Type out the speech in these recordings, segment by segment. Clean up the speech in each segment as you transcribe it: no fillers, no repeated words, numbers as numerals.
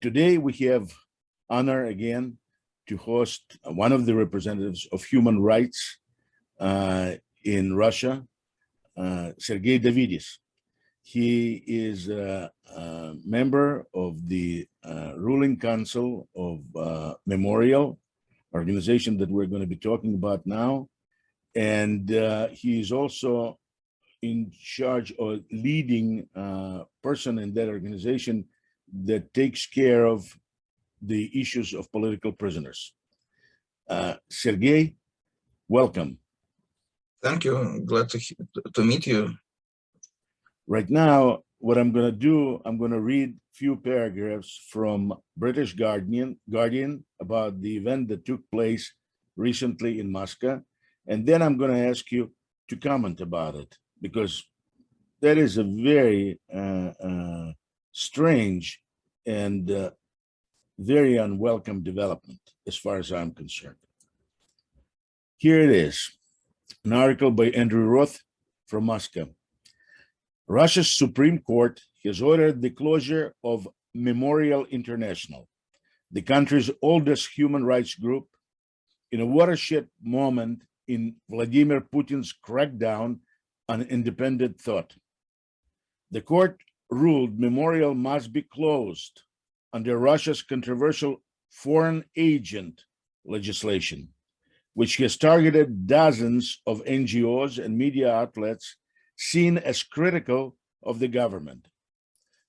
Today we have honor again to host one of the representatives of human rights in Russia, Sergei Davidis. He is a member of the ruling council of Memorial, organization that we're going to be talking about now. And he is also in charge or leading person in that organization that takes care of the issues of political prisoners. Sergei, welcome. Thank you. Glad to meet you. Right now, what I'm going to do, I'm going to read a few paragraphs from British Guardian about the event that took place recently in Moscow. And then I'm going to ask you to comment about it, because that is a very strange and very unwelcome development as far as I'm concerned. Here it is, an article by Andrew Roth from Moscow. Russia's Supreme Court has ordered the closure of Memorial International, the country's oldest human rights group, in a watershed moment in Vladimir Putin's crackdown on independent thought. The court ruled Memorial must be closed under Russia's controversial foreign agent legislation, which has targeted dozens of NGOs and media outlets seen as critical of the government.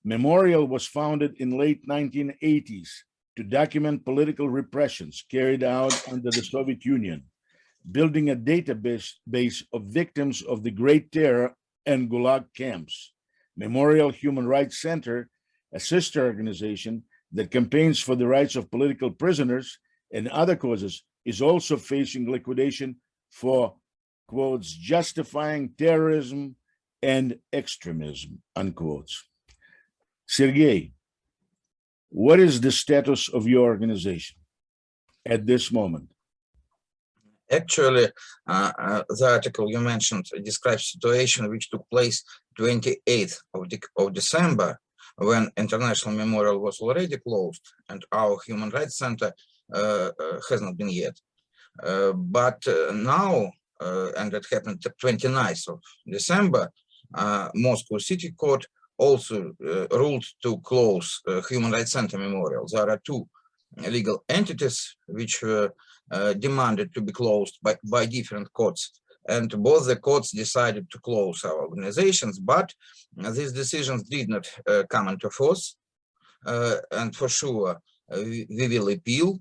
Memorial was founded in late 1980s to document political repressions carried out under the Soviet Union, building a database of victims of the Great Terror and Gulag camps. Memorial Human Rights Center, a sister organization that campaigns for the rights of political prisoners and other causes, is also facing liquidation for, quotes, justifying terrorism and extremism, unquotes. Sergei, what is the status of your organization at this moment? Actually, the article you mentioned describes a situation which took place 28th of December, when International Memorial was already closed and our Human Rights Center has not been yet. But now, and it happened the 29th of December, Moscow City Court also ruled to close Human Rights Center Memorial. There are two legal entities which were demanded to be closed by different courts, and both the courts decided to close our organizations, but these decisions did not come into force, and for sure we will appeal,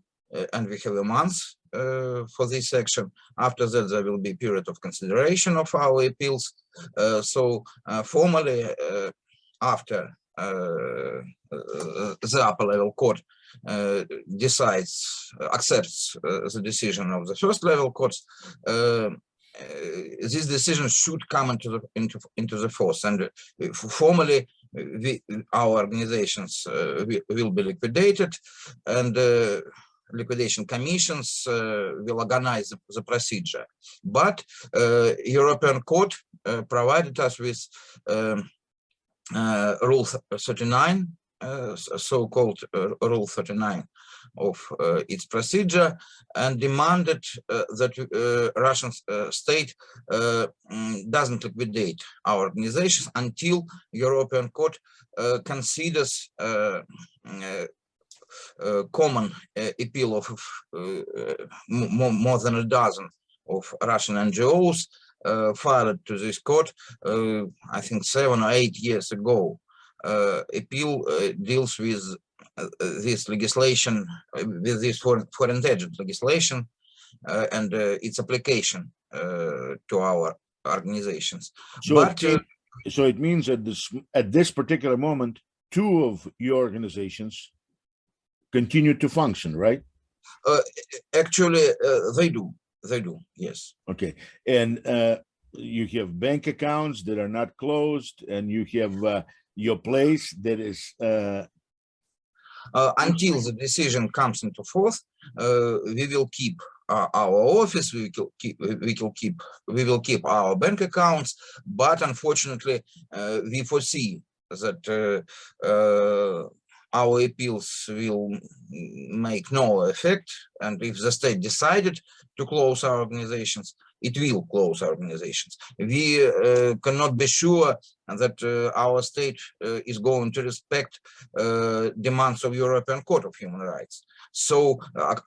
and we have a month for this action. After that, there will be a period of consideration of our appeals. So formally, after the upper level court accepts the decision of the first level courts, this decision should come into the force, and formally our organizations will be liquidated, and liquidation commissions will organize the procedure. But European Court provided us with Rule 39, so-called Rule 39 of its procedure, and demanded that Russian state doesn't liquidate our organizations until European Court considers common appeal of more than a dozen of Russian NGOs filed to this court, I think 7 or 8 years ago. Appeal deals with this legislation, with this foreign agent legislation, and its application to our organizations. So it means that at this particular moment, two of your organizations continue to function, right? Actually, they do. They do, yes. Okay, and you have bank accounts that are not closed, and you have your place that is until the decision comes into force, we will keep our office, we will keep our bank accounts, but unfortunately we foresee that our appeals will make no effect, and if the state decided to close our organizations, it will close our organizations. We cannot be sure that our state is going to respect demands of European Court of Human Rights. So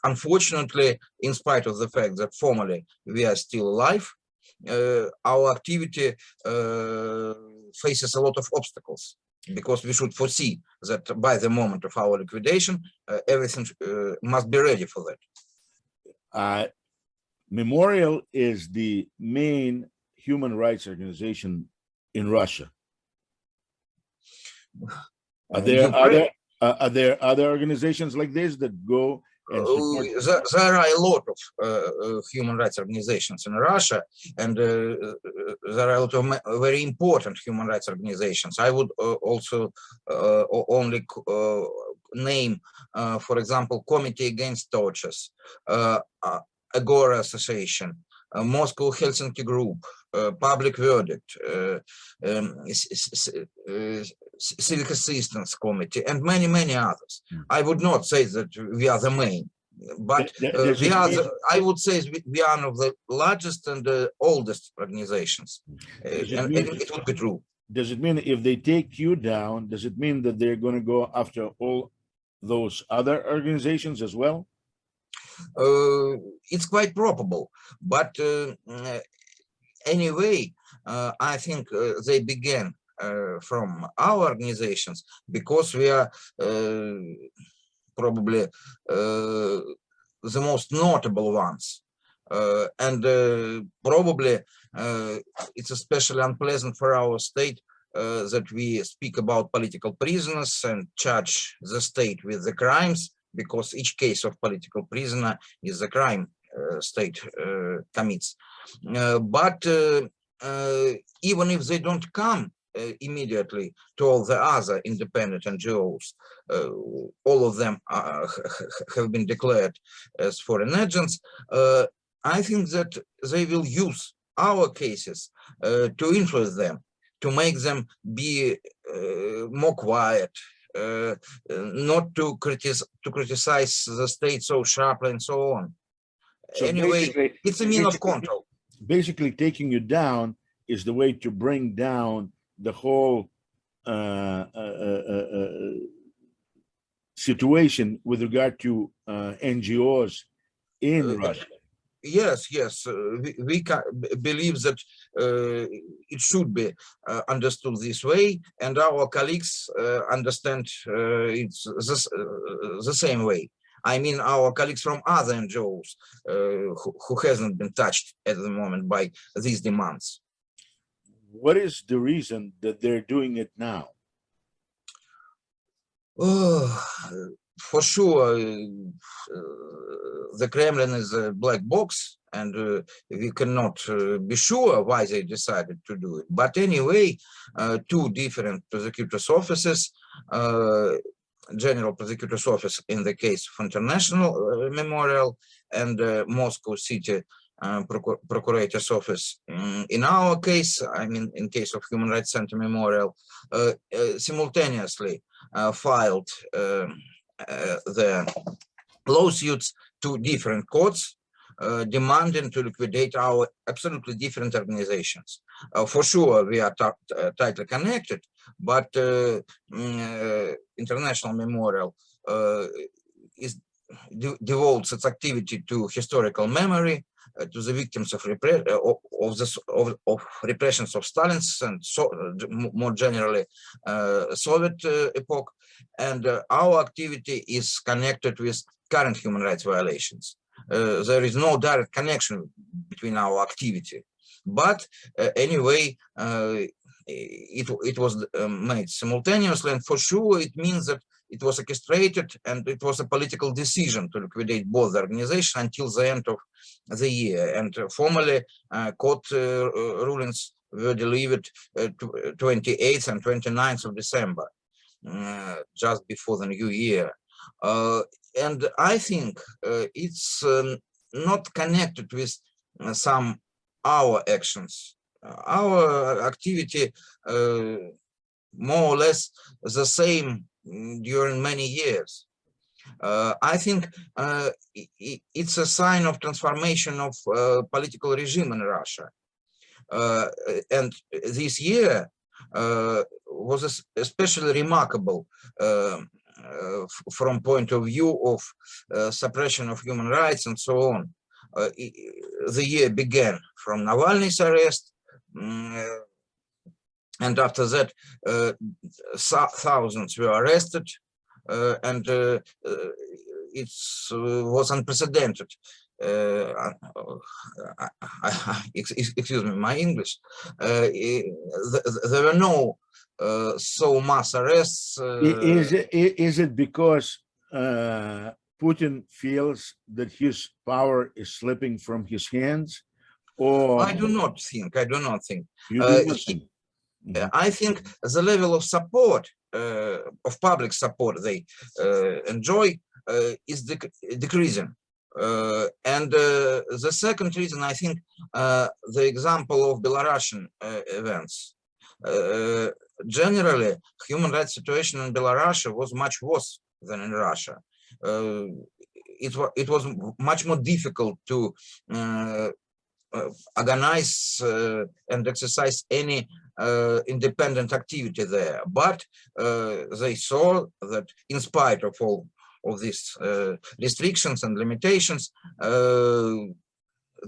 unfortunately, in spite of the fact that formally we are still alive, our activity faces a lot of obstacles, because we should foresee that by the moment of our liquidation, everything must be ready for that. Memorial is the main human rights organization in Russia. Are there other organizations like this that go and support? There are a lot of human rights organizations in Russia, and there are a lot of very important human rights organizations. I would also only name, for example, Committee Against Tortures, Agora Association, Moscow Helsinki Group, Public Verdict, Civic Assistance Committee, and many, many others. I would not say that we are the main, but we are I would say we are one of the largest and the oldest organizations, and it would be true. Does it mean if they take you down, does it mean that they're going to go after all those other organizations as well? It's quite probable, but anyway, I think they began from our organizations because we are probably the most notable ones. And probably it's especially unpleasant for our state that we speak about political prisoners and charge the state with the crimes, because each case of political prisoner is a crime state commits. But even if they don't come immediately to all the other independent NGOs, all of them have been declared as foreign agents, I think that they will use our cases to influence them, to make them be more quiet, not to criticize the state so sharply and so on. So anyway, it's a means of control. Basically, taking you down is the way to bring down the whole situation with regard to NGOs in Russia. Yes, we believe that it should be understood this way, and our colleagues understand it's the same way. I mean, our colleagues from other NGOs who hasn't been touched at the moment by these demands. What is the reason that they're doing it now? For sure, the Kremlin is a black box, and we cannot be sure why they decided to do it. But anyway, two different prosecutors' offices, General Prosecutor's Office in the case of International Memorial, and Moscow City Procurator's Office. In our case, I mean, in case of Human Rights Center Memorial, simultaneously filed the lawsuits to different courts, demanding to liquidate our absolutely different organizations. For sure, we are tightly connected, but International Memorial devotes its activity to historical memory, to the victims of repressions of Stalin's and more generally Soviet epoch, and our activity is connected with current human rights violations. There is no direct connection between our activity, but anyway, it was made simultaneously, and for sure it means that it was orchestrated, and it was a political decision to liquidate both organizations until the end of the year. And formally, court rulings were delivered 28th and 29th of December, just before the new year. And I think it's not connected with some our actions. Our activity more or less the same during many years. I think it's a sign of transformation of political regime in Russia. And this year was especially remarkable from point of view of suppression of human rights and so on. The year began from Navalny's arrest, and after that, thousands were arrested, and it was unprecedented. Excuse me, my English. There were no so mass arrests. Is it because Putin feels that his power is slipping from his hands, or I do not think. I do not think. you do not think? I think the level of support, of public support they enjoy, is decreasing. And the second reason, I think, the example of Belarusian events. Generally, human rights situation in Belarus was much worse than in Russia. It was much more difficult to organize and exercise any independent activity there. But they saw that in spite of all of these restrictions and limitations, the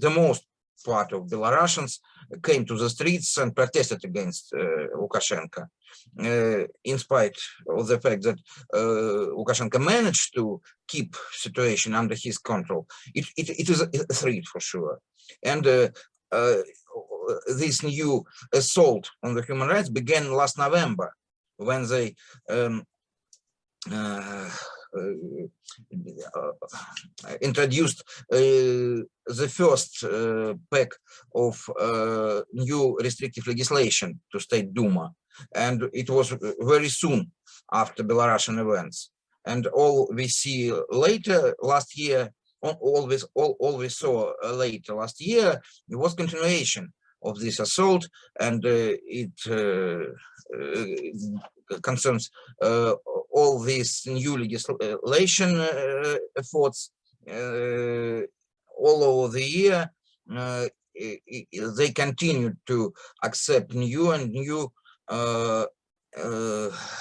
most part of Belarusians came to the streets and protested against Lukashenko. In spite of the fact that Lukashenko managed to keep situation under his control, it is a threat for sure. And this new assault on the human rights began last November, when they introduced the first pack of new restrictive legislation to State Duma, and it was very soon after Belarusian events. And all we see later last year, all we saw later last year, it was continuation of this assault, and it concerns all these new legislation efforts all over the year. They continue to accept new and new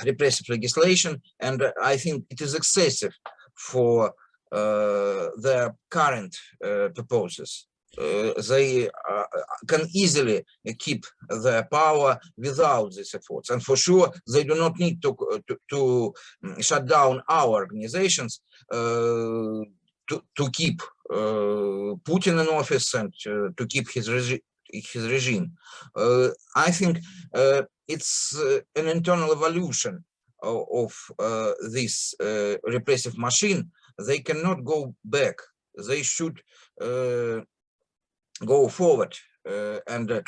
repressive legislation, and I think it is excessive for their current proposals. They can easily keep their power without these efforts, and for sure they do not need to shut down our organizations to keep Putin in office and to keep his regime. I think it's an internal evolution of this repressive machine. They cannot go back. They should go forward and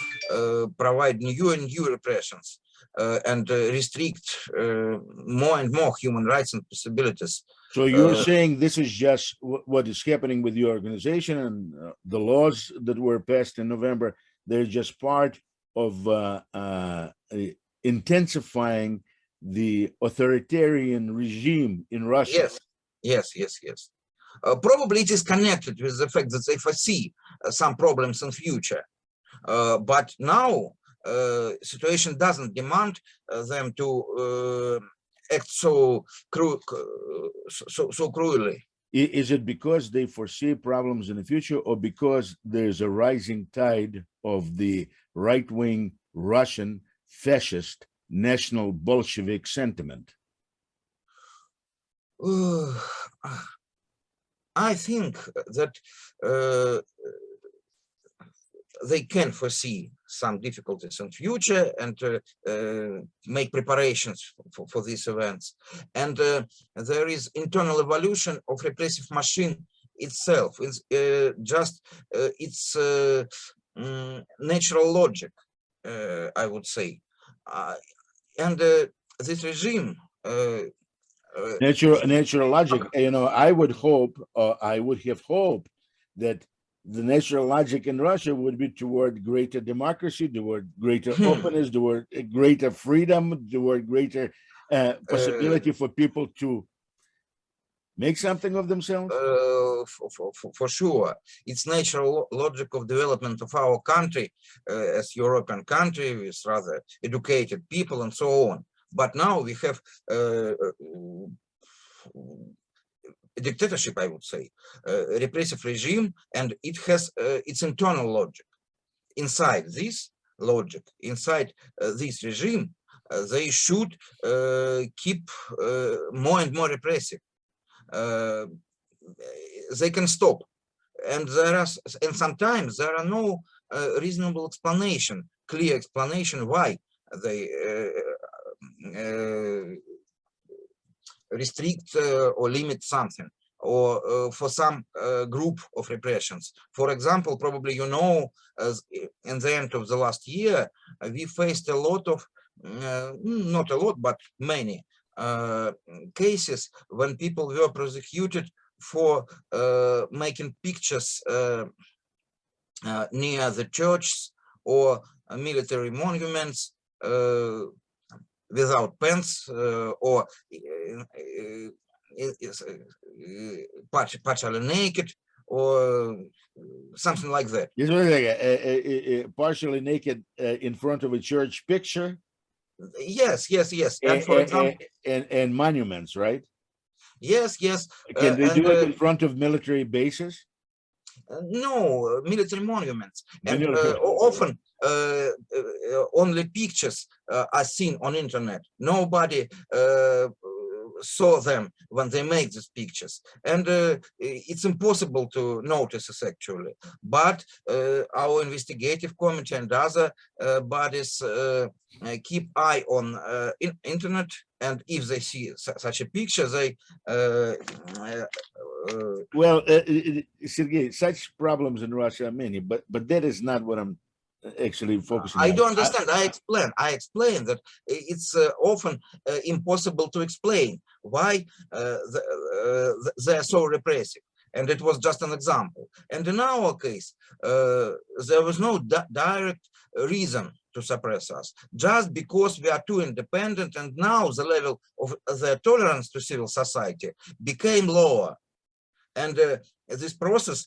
provide new and new repressions and restrict more and more human rights and possibilities. So you're saying this is just what is happening with your organization, and the laws that were passed in November, they're just part of intensifying the authoritarian regime in Russia. Yes. Probably it is connected with the fact that they foresee some problems in future. But now situation doesn't demand them to act so cruelly. Is it because they foresee problems in the future, or because there's a rising tide of the right-wing Russian fascist national Bolshevik sentiment? I think that they can foresee some difficulties in future and make preparations for these events. And there is internal evolution of repressive machine itself. It's natural logic, I would say. And this regime natural logic, I would hope, I would have hoped that the natural logic in Russia would be toward greater democracy, toward greater openness, toward greater freedom, toward greater possibility for people to make something of themselves? For sure. It's natural logic of development of our country as European country with rather educated people and so on. But now we have a dictatorship, I would say, a repressive regime, and it has its internal logic. Inside this logic, inside this regime, they should keep more and more repressive. They can stop, and sometimes there are no reasonable explanation, clear explanation why they restrict or limit something, or for some group of repressions. For example, probably you know, in the end of the last year, we faced a lot of, not a lot, but many cases when people were prosecuted for making pictures near the churches or military monuments without pants or partially naked or something like that. This was like partially naked in front of a church picture. Yes. And for example, and monuments, right? Yes. Can they do it in front of military bases? No, military monuments, and often only pictures are seen on internet. Nobody saw them when they make these pictures, and it's impossible to notice this actually. But our investigative committee and other bodies keep eye on internet, and if they see such a picture, they well, Sergei, such problems in Russia are many, but that is not what I'm actually focusing on. I don't understand. I explain that it's often impossible to explain why they are so repressive. And it was just an example. And in our case, there was no direct reason to suppress us, just because we are too independent, and now the level of the tolerance to civil society became lower. And this process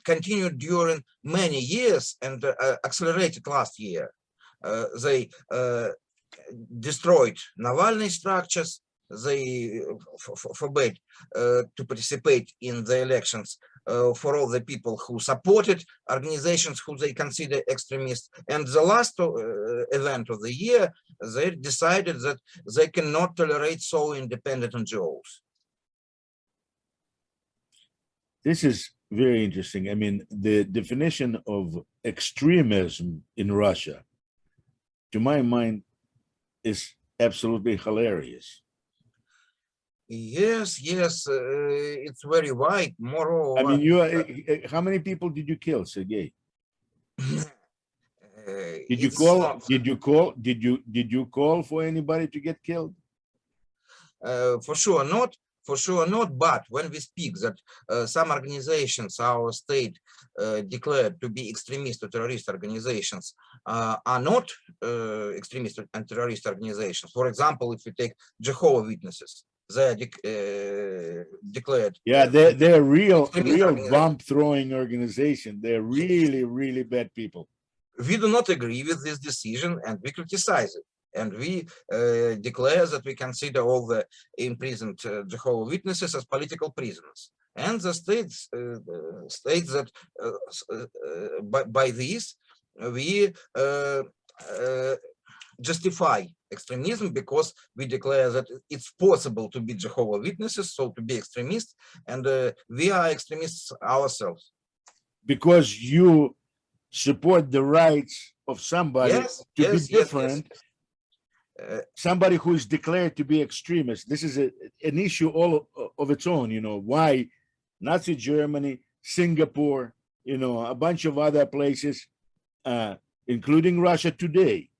continued during many years and accelerated last year. They destroyed Navalny structures. They forbade to participate in the elections for all the people who supported organizations who they consider extremists. And the last event of the year, they decided that they cannot tolerate so independent NGOs. This is very interesting. I mean, the definition of extremism in Russia, to my mind, is absolutely hilarious. Yes, it's very wide. Moreover, I mean, how many people did you kill, Sergei? Did you call for anybody to get killed? For sure not. But when we speak that some organizations our state declared to be extremist or terrorist organizations are not extremist and terrorist organizations. For example, if we take Jehovah's Witnesses, they are declared. Yeah, they're real bomb throwing organization. They're really bad people. We do not agree with this decision, and we criticize it. And we declare that we consider all the imprisoned Jehovah's Witnesses as political prisoners. And the states states that by this we justify extremism, because we declare that it's possible to be Jehovah's Witnesses, so to be extremists, and we are extremists ourselves. Because you support the rights of somebody to be different. Somebody who is declared to be extremist. This is an issue all of its own. You know, why Nazi Germany, Singapore, you know, a bunch of other places, including Russia today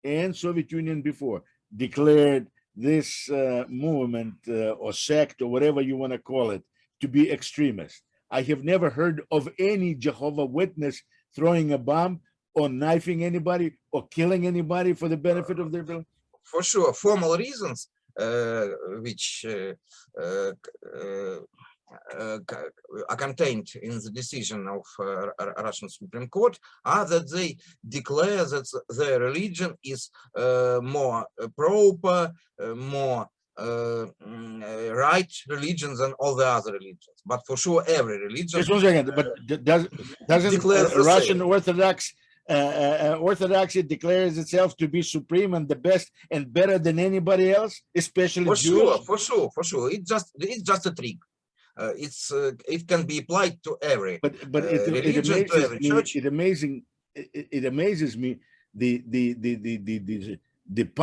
and Soviet Union before, declared this movement or sect or whatever you want to call it to be extremist. I have never heard of any Jehovah's Witness throwing a bomb or knifing anybody or killing anybody for the benefit of their bill. For sure, formal reasons which are contained in the decision of Russian Supreme Court are that they declare that their religion is more proper, more right religion than all the other religions. But for sure, every religion Just one second, but doesn't declares the Russian same. Orthodoxy declares itself to be supreme and the best and better than anybody else, especially For Jews? sure, for sure. It's just a trick. It can be applied to every But religion, to every church. It amazes me the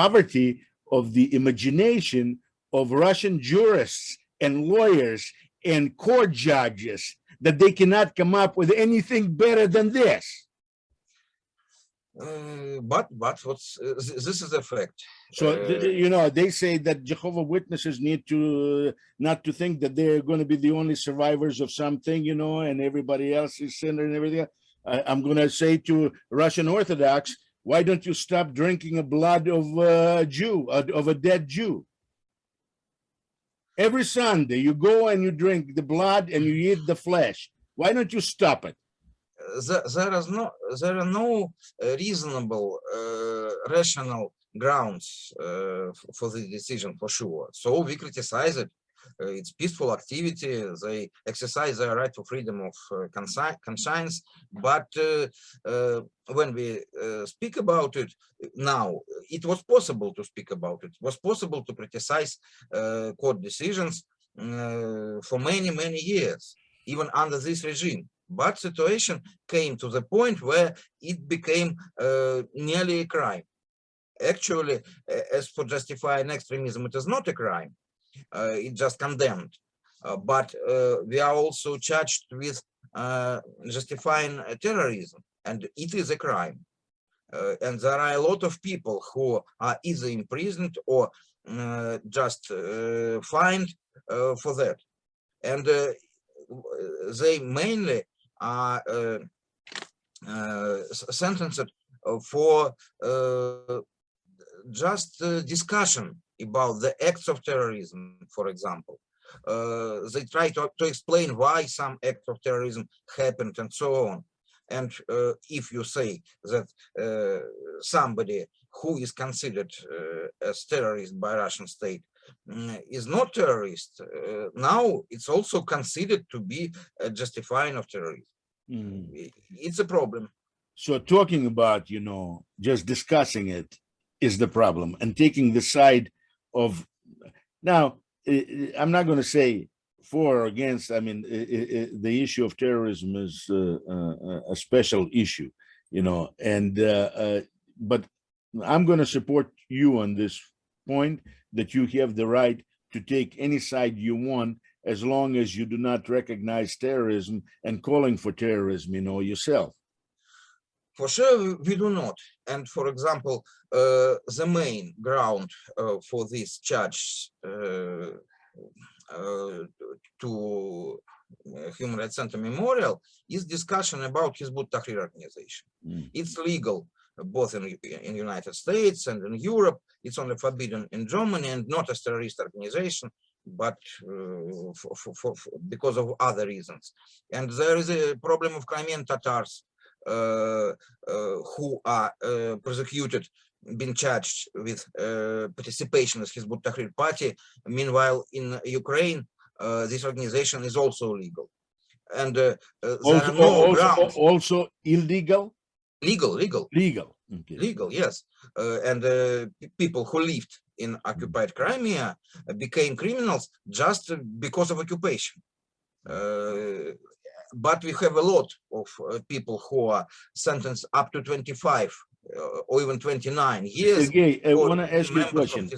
poverty of the imagination of Russian jurists and lawyers and court judges that they cannot come up with anything better than this. But what's this is a fact. So you know, they say that Jehovah's Witnesses need to not to think that they're going to be the only survivors of something, you know, and everybody else is sinner and everything. I'm going to say to Russian Orthodox, why don't you stop drinking the blood of a Jew, of a dead Jew? Every Sunday you go and you drink the blood and you eat the flesh. Why don't you stop it? There are no reasonable, rational grounds for the decision, for sure. So we criticize it. It's peaceful activity. They exercise their right to freedom of conscience. But when we speak about it now, it was possible to speak about it. It was possible to criticize court decisions for many years, even under this regime. But situation came to the point where it became nearly a crime. Actually, as for justifying extremism, it is not a crime. It's just condemned. But we are also charged with justifying terrorism, and it is a crime. And there are a lot of people who are either imprisoned or just fined for that. And they mainly are sentenced for just discussion about the acts of terrorism, for example. They try to explain why some act of terrorism happened and so on. And if you say that somebody who is considered as terrorist by Russian state is not terrorist, now it's also considered to be justifying of terrorism. It's a problem. So talking about, you know, just discussing it is the problem, and taking the side of, now, I'm not going to say for or against. I mean, the issue of terrorism is a special issue, you know, and but I'm going to support you on this point, that you have the right to take any side you want, as long as you do not recognize terrorism and calling for terrorism, you know, yourself. For sure, we do not. And for example, the main ground for this charge to Human Rights Center Memorial is discussion about Hizbut Tahrir organization. It's legal both in United States and in Europe. It's only forbidden in Germany, and not as terrorist organization, but because of other reasons. And there is a problem of Crimean Tatars who are prosecuted, been charged with participation as Hizbut Tahrir party. Meanwhile, in Ukraine, this organization is also legal. And there are no grounds. Also illegal? Legal. Okay. Legal, yes. And people who lived in occupied Crimea became criminals just because of occupation. But we have a lot of people who are sentenced up to 25 or even 29 years. Sergei, I want to ask you a question.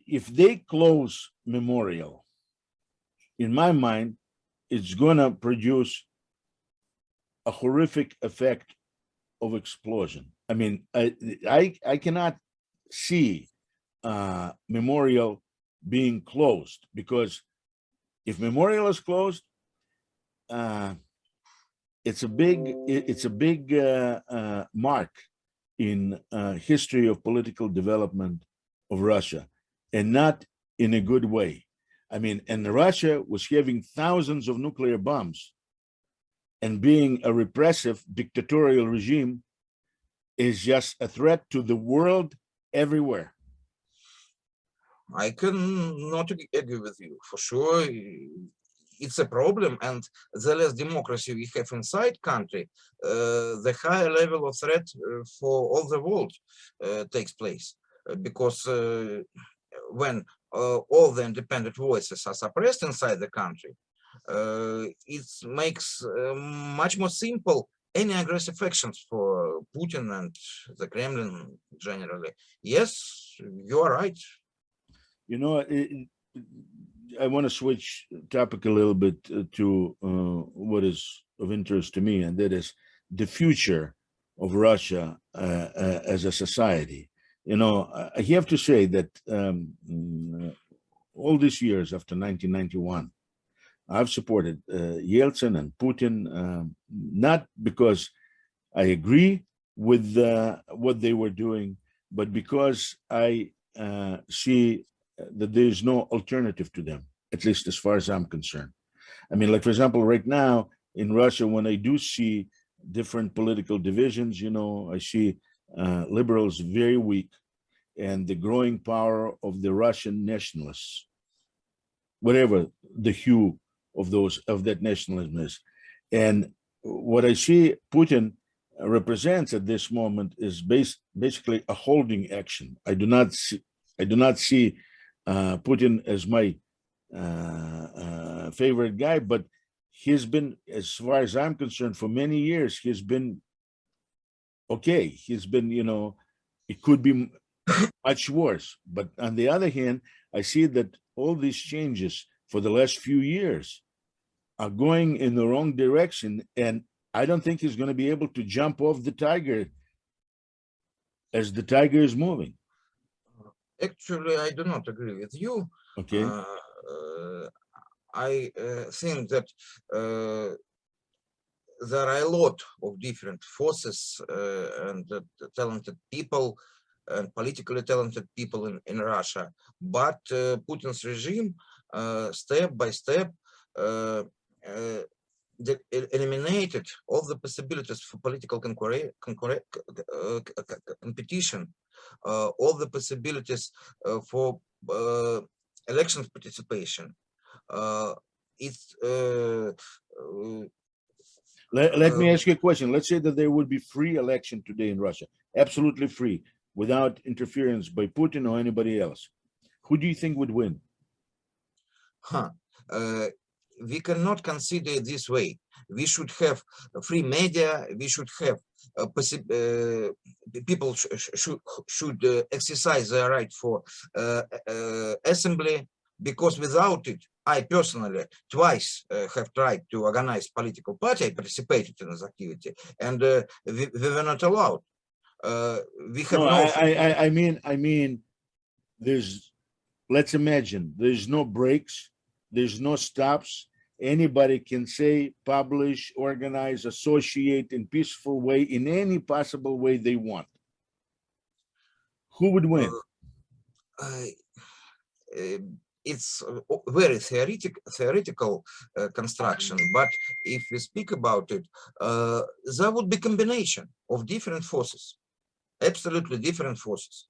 If they close memorial, in my mind, it's going to produce a horrific effect of explosion. I mean, I cannot see memorial being closed, because if memorial is closed, it's a big mark in history of political development of Russia, and not in a good way. I mean, and Russia was having thousands of nuclear bombs, and being a repressive dictatorial regime is just a threat to the world everywhere. I can not agree with you for sure. It's a problem, and the less democracy we have inside country, the higher level of threat for all the world takes place. Because when all the independent voices are suppressed inside the country, it makes much more simple any aggressive actions for Putin and the Kremlin generally. Yes, you are right. You know, I want to switch topic a little bit to what is of interest to me, and that is the future of Russia as a society. You know, I have to say that all these years after 1991, I've supported Yeltsin and Putin, not because I agree with what they were doing, but because I see that there is no alternative to them, at least as far as I'm concerned. I mean, like, for example, right now in Russia, when I do see different political divisions, you know, I see liberals very weak, and the growing power of the Russian nationalists, whatever the hue of that nationalism is. And what I see Putin represents at this moment is basically a holding action. I do not see Putin as my favorite guy, but he's been, as far as I'm concerned, for many years, he's been okay. He's been, you know, it could be much worse. But on the other hand, I see that all these changes for the last few years are going in the wrong direction, and I don't think he's going to be able to jump off the tiger as the tiger is moving. Actually, I do not agree with you. Okay. I think that there are a lot of different forces and talented people and politically talented people in Russia, but Putin's regime, step by step, eliminated all the possibilities for political competition, all the possibilities for elections participation. Let me ask you a question. Let's say that there would be free election today in Russia, absolutely free, without interference by Putin or anybody else. Who do you think would win? We cannot consider it this way. We should have free media. We should have people should exercise their right for assembly, because without it, I personally twice have tried to organize political party. I participated in this activity, and we were not allowed. We have I mean, there's, let's imagine, there's no breaks, there's no stops. Anybody can say, publish, organize, associate in peaceful way, in any possible way they want. Who would win? It's a very theoretical construction, but if we speak about it, there would be combination of different forces, absolutely different forces.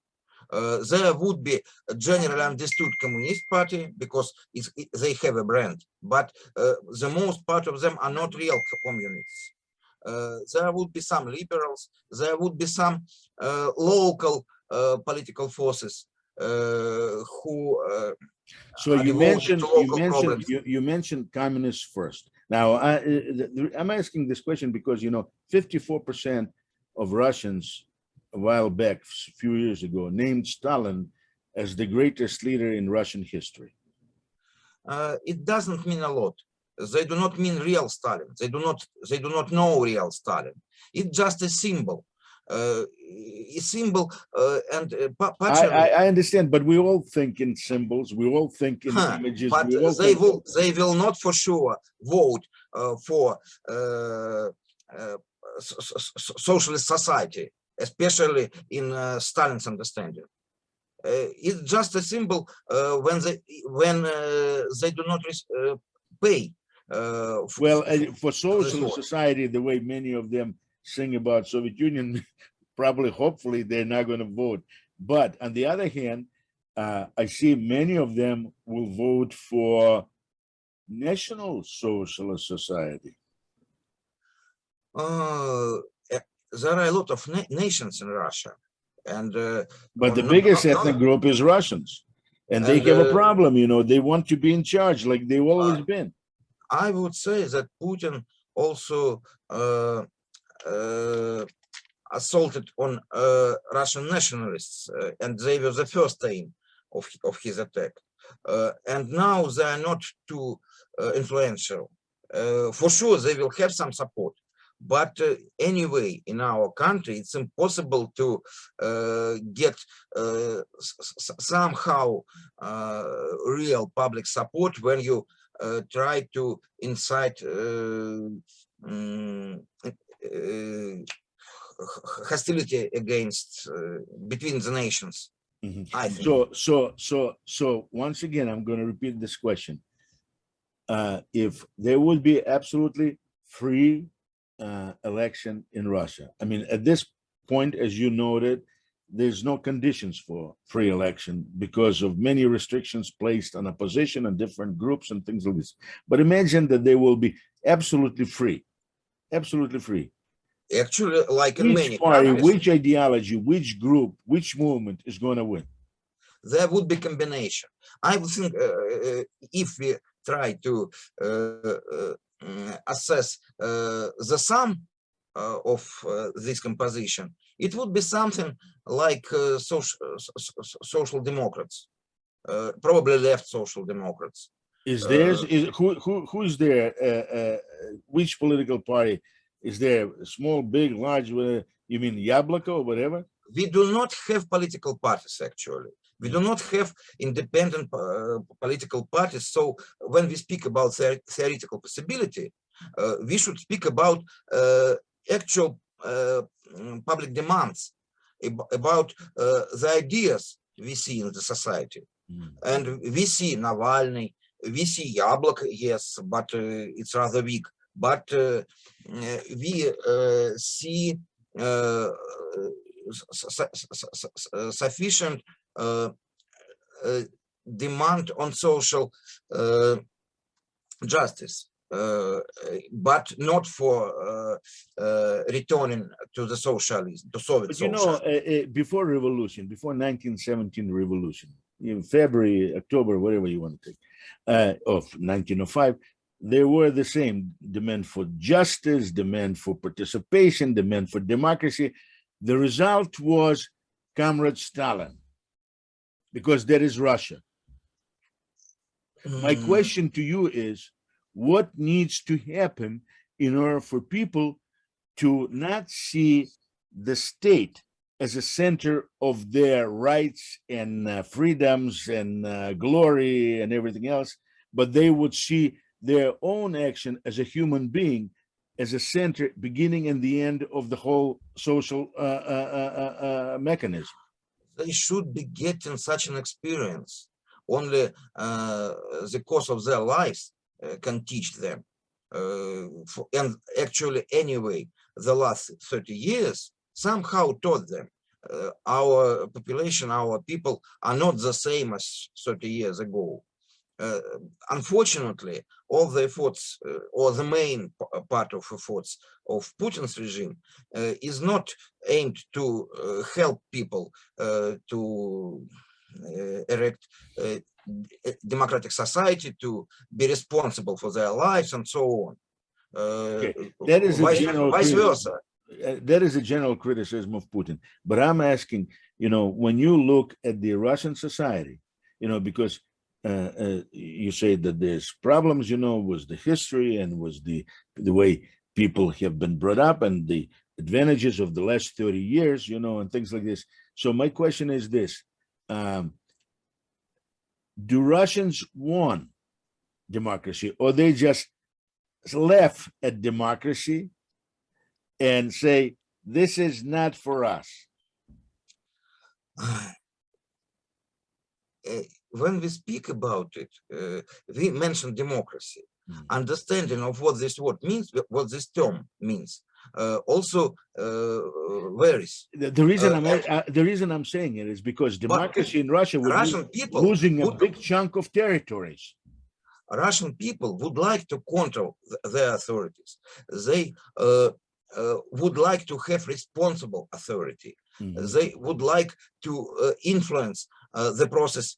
There would be a generally understood communist party because they have a brand, but the most part of them are not real communists. There would be some liberals, there would be some local political forces who so you mentioned communists first. Now I'm asking this question because, you know, 54% of Russians a while back, a few years ago, named Stalin as the greatest leader in Russian history. It doesn't mean a lot. They do not mean real Stalin. They do not know real Stalin. It's just a symbol. A symbol and I understand, but we all think in symbols. We all think in images. But they will not for sure vote for socialist society. especially in Stalin's understanding. It's just a symbol when they do not pay. Well, for socialist society, the way many of them sing about Soviet Union, probably, hopefully, they're not going to vote. But on the other hand, I see many of them will vote for National Socialist Society. There are a lot of nations in Russia, and but the biggest ethnic group is Russians, and they have a problem. You know, they want to be in charge, like they've always been. I would say that Putin also assaulted on Russian nationalists, and they were the first aim of his attack. And now they are not too influential. For sure, they will have some support. But anyway, in our country, it's impossible to get somehow real public support when you try to incite hostility against between the nations. Mm-hmm. I think. So once again, I'm going to repeat this question. If there would be absolutely free election in Russia, I mean, at this point, as you noted, there's no conditions for free election because of many restrictions placed on opposition and different groups and things like this. But imagine that they will be absolutely free, absolutely free. Actually, like in many party, countries, which ideology, which group, which movement is going to win? There would be combination. I would think if we try to assess the sum of this composition, it would be something like social democrats, probably left social democrats. Is who is there? Which political party is there? Small, big, large? You mean Yabloko or whatever? We do not have political parties actually. We do not have independent political parties. So when we speak about theoretical possibility, we should speak about actual public demands, about the ideas we see in the society. And we see Navalny, we see Yablok, yes, but it's rather weak. But we see sufficient demand on social justice, but not for returning to the socialism, to Soviet socialism. But you know, before revolution, before 1917 revolution, in February, October, whatever you want to take, of 1905, there were the same demand for justice, demand for participation, demand for democracy. The result was Comrade Stalin, because that is Russia. My question to you is, what needs to happen in order for people to not see the state as a center of their rights and freedoms and glory and everything else, but they would see their own action as a human being as a center, beginning and the end of the whole social mechanism? They should be getting such an experience. Only the course of their lives can teach them. And actually, anyway, the last 30 years somehow taught them. Our population, our people are not the same as 30 years ago. Unfortunately, all the efforts, or the main part of efforts of Putin's regime is not aimed to help people to erect a democratic society, to be responsible for their lives and so on. Okay. That is vice versa. That is a general criticism of Putin. But I'm asking, you know, when you look at the Russian society, you know, because you say that there's problems, you know, was the history and was the way people have been brought up and the advantages of the last 30 years, you know, and things like this. So my question is this: do Russians want democracy, or they just laugh at democracy and say this is not for us. When we speak about it, we mention democracy. Understanding of what this word means, what this term means, also varies. The reason I'm saying it is because democracy in Russia would Russian be people losing a would- big chunk of territories. Russian people would like to control their authorities. They would like to have responsible authority. Mhm. They would like to influence the process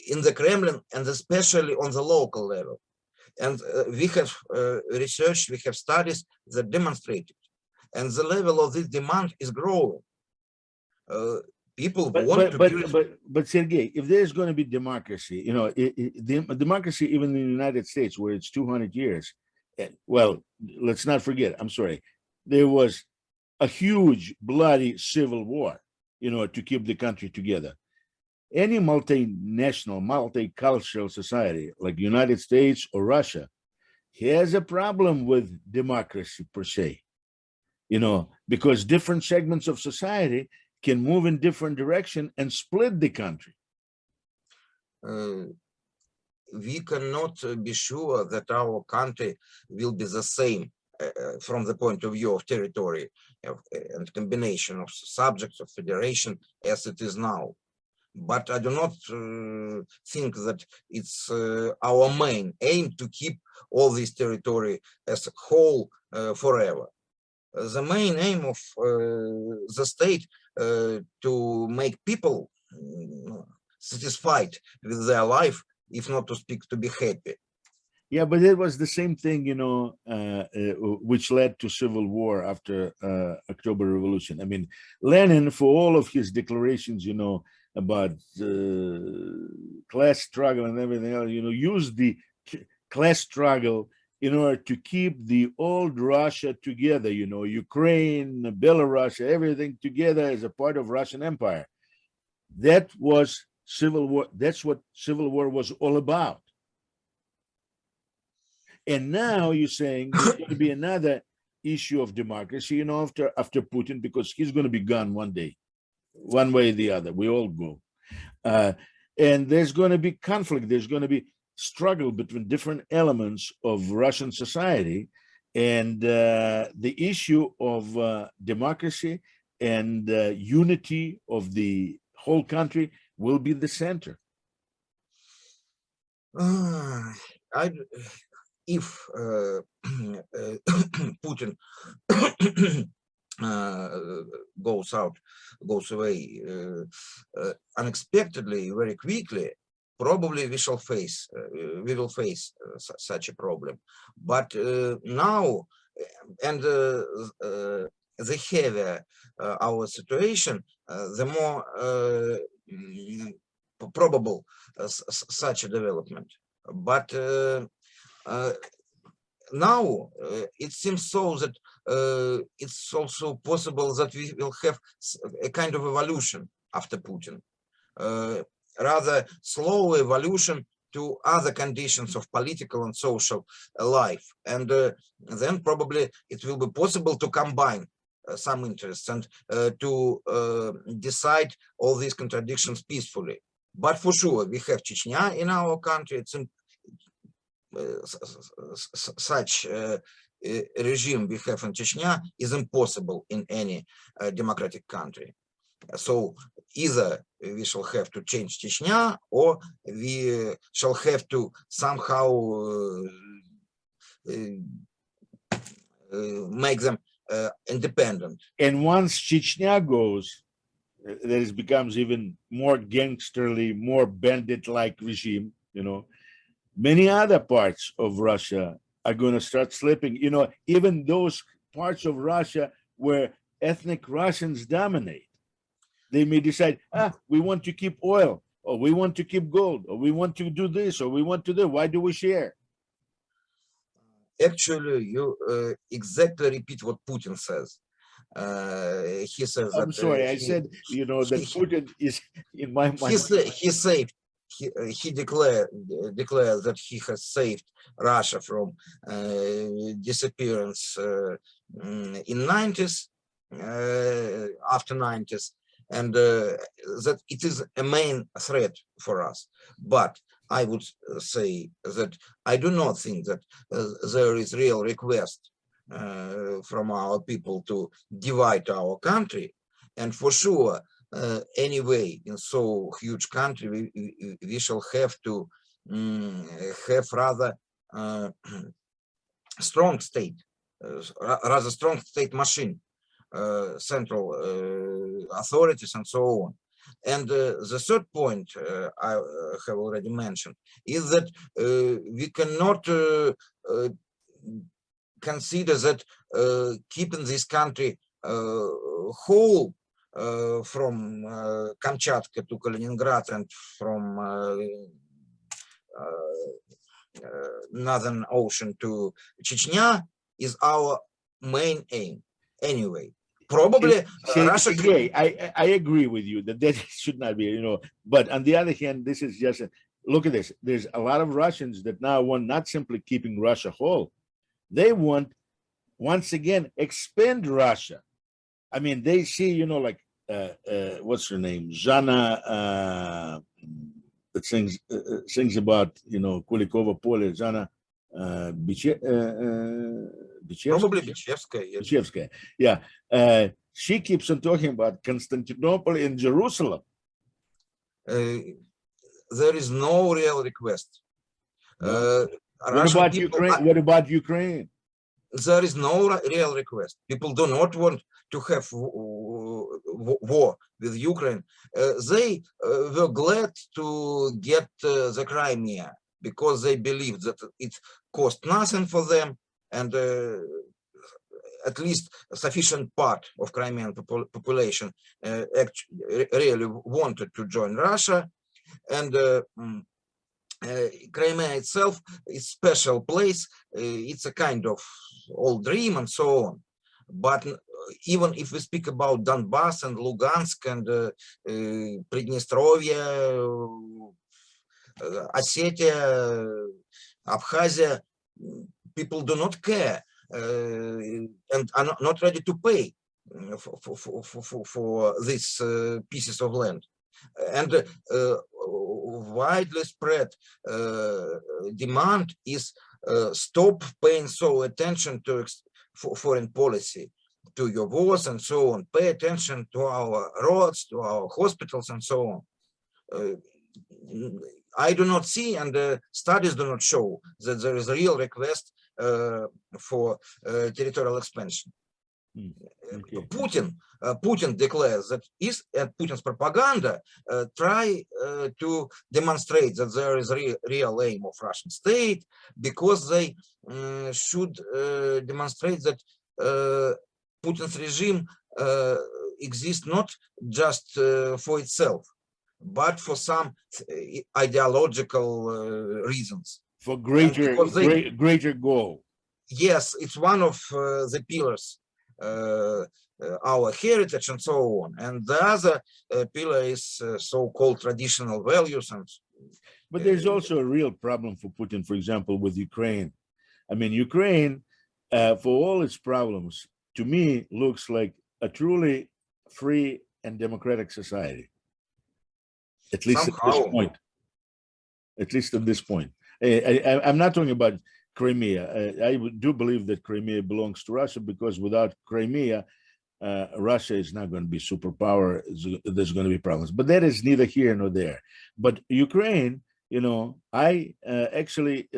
in the Kremlin and especially on the local level. And we have research, we have studies that demonstrate it. And the level of this demand is growing. People want to but Sergei, if there's going to be democracy, you know, democracy even in the United States, where it's 200 years, well, let's not forget, I'm sorry, there was a huge bloody civil war, you know, to keep the country together. Any multinational, multicultural society like the United States or Russia has a problem with democracy per se, you know, because different segments of society can move in different direction and split the country. We cannot be sure that our country will be the same from the point of view of territory and combination of subjects of federation as it is now. But I do not think that it's our main aim to keep all this territory as a whole forever. The main aim of the state to make people satisfied with their life, if not to speak, to be happy. Yeah, but it was the same thing, you know, which led to civil war after October Revolution. I mean, Lenin, for all of his declarations, you know, about class struggle and everything else, you know, used the class struggle in order to keep the old Russia together, you know, Ukraine, Belarus, everything together as a part of Russian Empire. That was civil war. That's what civil war was all about. And now you're saying there's going to be another issue of democracy, you know, after Putin, because he's going to be gone one day, one way or the other. We all go. And there's going to be conflict. There's going to be struggle between different elements of Russian society. And the issue of democracy and unity of the whole country will be the center. If Putin goes away unexpectedly, very quickly, probably we will face such a problem. But now, and the heavier our situation, the more probable such a development. But now it seems so that it's also possible that we will have a kind of evolution after Putin, rather slow evolution to other conditions of political and social life. And then probably it will be possible to combine some interests and to decide all these contradictions peacefully. But for sure, we have Chechnya in our country. It's such regime we have in Chechnya is impossible in any democratic country. So either we shall have to change Chechnya, or we shall have to somehow make them independent. And once Chechnya goes, that it becomes even more gangsterly, more bandit-like regime, you know. Many other parts of Russia are going to start slipping, you know, even those parts of Russia where ethnic Russians dominate. They may decide, we want to keep oil, or we want to keep gold, or we want to do this, or we want to do, why do we share? Actually, you exactly repeat what Putin says. He says I'm that, sorry, I said, you know, that Putin is, in my mind. He said he declared that he has saved Russia from disappearance in 90s, after 90s, and that it is a main threat for us. But I would say that I do not think that there is real request from our people to divide our country, and for sure, anyway, in so huge country, we shall have to have rather strong state, rather strong state machine, central authorities and so on. And the third point I have already mentioned is that we cannot consider that keeping this country whole from Kamchatka to Kaliningrad and from Northern Ocean to Chechnya is our main aim. Anyway, probably Russia. Sergei, I agree with you that that should not be, you know. But on the other hand, this is just look at this. There's a lot of Russians that now want not simply keeping Russia whole, they want once again expand Russia. I mean, they see, you know, like what's her name, Zhana, that sings about, you know, Kulikova Pole, Zhana Probably Bichevskaya. Yes. Bichevskaya. Yeah. She keeps on talking about Constantinople and Jerusalem. There is no real request. No. What about Ukraine? What about Ukraine? There is no real request. People do not want to have war with Ukraine. They were glad to get the Crimea because they believed that it cost nothing for them, and at least a sufficient part of Crimean population actually really wanted to join Russia. And Crimea itself is a special place. It's a kind of old dream and so on. But even if we speak about Donbass and Lugansk and Приднестровье, Ossetia, Abkhazia, people do not care and are not ready to pay for these pieces of land. And widely spread demand is stop paying so attention to foreign policy, to your wars and so on. Pay attention to our roads, to our hospitals and so on. I do not see, and studies do not show, that there is a real request for territorial expansion. Okay. Putin declares that Putin's propaganda try to demonstrate that there is a real aim of Russian state, because they should demonstrate that Putin's regime exists not just for itself, but for some ideological reasons. For greater goal. Yes, it's one of the pillars. Our heritage and so on, and the other pillar is so-called traditional values. And but there's also a real problem for Putin, for example, with Ukraine. I mean, Ukraine, for all its problems, to me looks like a truly free and democratic society, at least somehow. At this point. At least at this point. I'm not talking about Crimea. I do believe that Crimea belongs to Russia, because without Crimea, Russia is not going to be superpower. There's going to be problems. But that is neither here nor there. But Ukraine, you know, I actually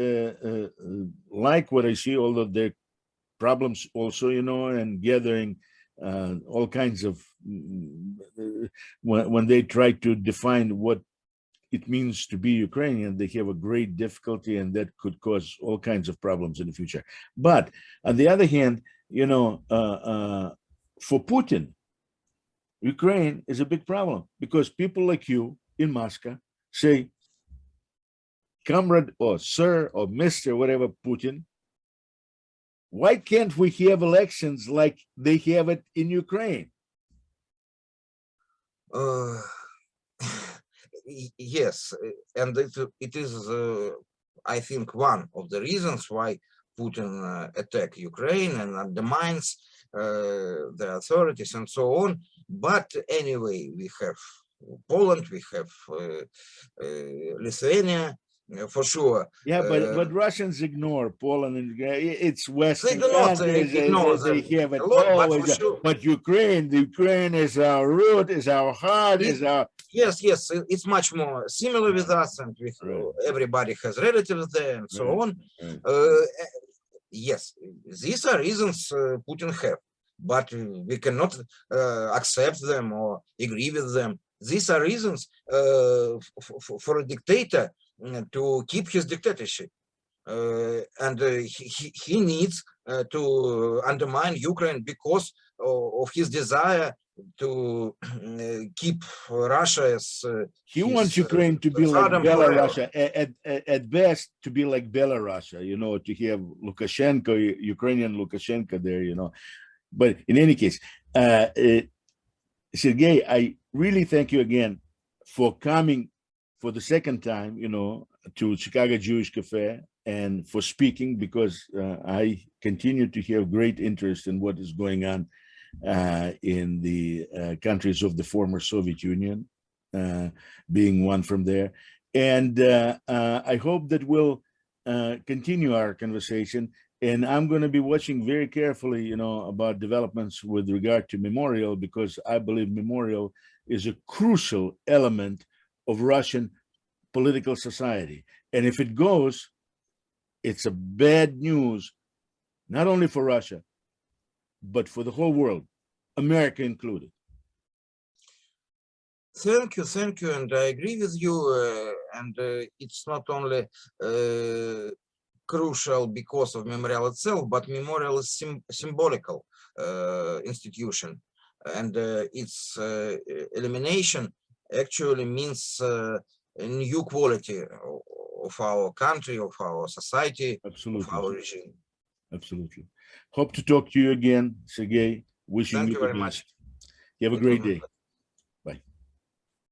like what I see, although there are problems also, you know, and gathering all kinds of, when they try to define what it means to be Ukrainian, they have a great difficulty, and that could cause all kinds of problems in the future. But on the other hand, you know, for Putin, Ukraine is a big problem, because people like you in Moscow say, comrade or sir or Mr. whatever Putin, why can't we have elections like they have it in Ukraine? Yes, and it is, I think, one of the reasons why Putin attack Ukraine and undermines the authorities and so on. But anyway, we have Poland, we have Lithuania, for sure. Yeah, but Russians ignore Poland and it's They Western do not countries. ignore They them have it a lot, but for always. sure. But Ukraine, the Ukraine is our root, is our heart, is our Yes, it's much more similar with us, and with right. everybody has relatives there and so Right, on. right. Yes, these are reasons Putin have, but we cannot accept them or agree with them. These are reasons for a dictator to keep his dictatorship. And he needs to undermine Ukraine because of his desire to keep Russia as He wants his Ukraine to be like Saddam forever. Belarus, at best, to be like Belarus, to have Lukashenko, Ukrainian Lukashenko there, But in any case, Sergei, I really thank you again for coming for the second time, to Chicago Jewish Cafe and for speaking, because I continue to have great interest in what is going on in the countries of the former Soviet Union, being one from there. And I hope that we'll continue our conversation. And I'm going to be watching very carefully, about developments with regard to Memorial, because I believe Memorial is a crucial element of Russian political society. And if it goes, it's a bad news, not only for Russia, but for the whole world, America included. Thank you, and I agree with you. And it's not only crucial because of Memorial itself, but Memorial is symbolical institution, and its elimination actually means a new quality of our country, of our society, Absolutely. of our regime. Absolutely. Hope to talk to you again, Sergei. Wishing Thank you you the very best. much. You have a It was great my day. pleasure.